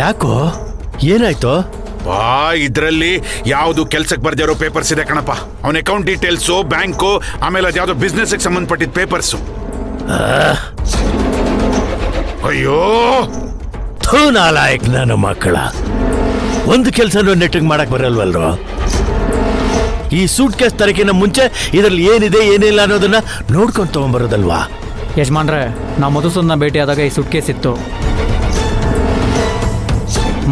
ಯಾಕೋ ಏನಾಯ್ತು? ಇದ್ರಲ್ಲಿ ಯಾವ್ದು ಕೆಲ್ಸಕ್ಕೆ ಬರ್ದಿರೋ ಪೇಪರ್ಸ್ ಇದೆ ಕಣಪ್ಪ. ಅವನ ಅಕೌಂಟ್ ಡೀಟೇಲ್ಸು, ಬ್ಯಾಂಕು, ಆಮೇಲೆ ಅದ್ಯಾವ್ದೋ ಬಿಸ್ನೆಸ್ ಸಂಬಂಧಪಟ್ಟಿದ್ದ ಪೇಪರ್ಸು. ಅಯ್ಯೋ ಥೂ ನಾಲಾಯಕ್ ನನ್ನ ಮಕ್ಕಳ, ಒಂದು ಕೆಲಸನೂ ನೆಟ್ಟಿಗೆ ಮಾಡಕ್ ಬರಲ್ವಲ್ರು? ಈ ಸೂಟ್ ಕೇಸ್ ತರಕಿನ ಮುಂಚೆ ಇದರಲ್ಲಿ ಏನಿದೆ ಏನಿಲ್ಲ ಅನ್ನೋದನ್ನ ನೋಡ್ಕೊಂಡು ತಗೊಂಡ್ಬರೋದಲ್ವಾ? ಯಜಮಾನ್ರೆ, ನಾವು ಮಧುಸೂದನ ಭೇಟಿಯಾದಾಗ ಈ ಸೂಟ್ ಕೇಸ್ ಇತ್ತು.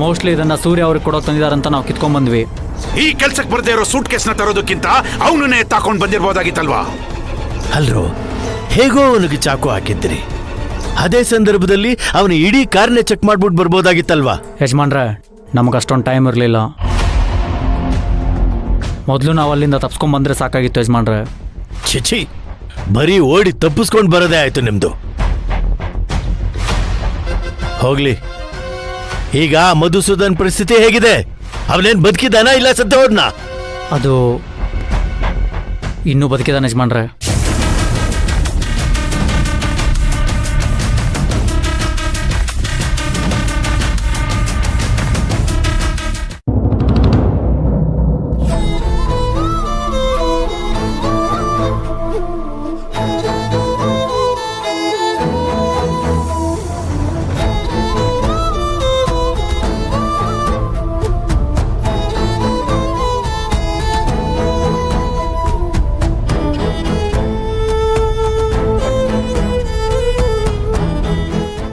ಮೋಸ್ಟ್ಲಿ ಇದನ್ನ ಸೂರ್ಯ ಅವ್ರಿಗೆ ಕೊಡೋಕೆ ತಂದಿದಾರಂತ ನಾವು ಕಿತ್ಕೊಂಡ್ಬಂದ್ವಿ. ಈ ಕೆಲ್ಸಕ್ಕೆ ಬರ್ದೇ ಇರೋ ಸೂಟ್ ಕೇಸ್ನ ತರೋದಕ್ಕಿಂತ ಅವನನ್ನೇ ತಾಕೊಂಡ್ ಬಂದಿರ್ಬೋದಾಗಿತ್ತಲ್ವಾ? ಅಲ್ರು, ಹೇಗೋ ಅವನಿಗೆ ಚಾಕು ಹಾಕಿದ್ರಿ. ಅದೇ ಸಂದರ್ಭದಲ್ಲಿ ಅವನ ಇಡೀ ಕಾರ್ನೇ ಚೆಕ್ ಮಾಡ್ಬಿಟ್ಟು ಬರ್ಬೋದಾಗಿತ್ತಲ್ವಾ? ಯಜಮಾನ್ರೆ, ನಮಗೆ ಅಷ್ಟೊಂದು ಟೈಮ್ ಇರಲಿಲ್ಲ. ಮೊದಲು ನಾವು ಅಲ್ಲಿಂದ ತಪ್ಸ್ಕೊಂಡ್ಬಂದ್ರೆ ಸಾಕಾಗಿತ್ತು ಯಜಮಾನ್ರೆ. ಚಿಚಿ, ಬರೀ ಓಡಿ ತಪ್ಪಿಸ್ಕೊಂಡು ಬರೋದೇ ಆಯ್ತು ನಿಮ್ದು. ಹೋಗ್ಲಿ, ಈಗ ಮಧುಸೂದನ್ ಪರಿಸ್ಥಿತಿ ಹೇಗಿದೆ? ಅವನೇನ್ ಬದುಕಿದಾನ ಇಲ್ಲ ಸತ್ತ ಹೋದ್ನ? ಅದು ಇನ್ನೂ ಬದುಕಿದಾನೆ ಯಜಮಾನ್ರೆ.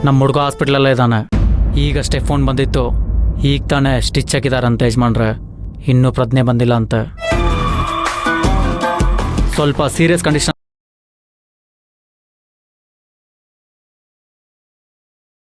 ನಮ್ಮ ಹುಡುಗ ಹಾಸ್ಪಿಟ್ಲಲ್ಲೇ ಇದ್ದಾನೆ. ಈಗಷ್ಟೇ ಫೋನ್ ಬಂದಿತ್ತು. ಈಗ ತಾನೇ ಸ್ಟಿಚ್ ಹಾಕಿದಾರಂತೆ ಯಜಮಾನ್ರೆ. ಇನ್ನೂ ಪ್ರಜ್ಞೆ ಬಂದಿಲ್ಲ ಅಂತೆ. ಸ್ವಲ್ಪ ಸೀರಿಯಸ್ ಕಂಡೀಷನ್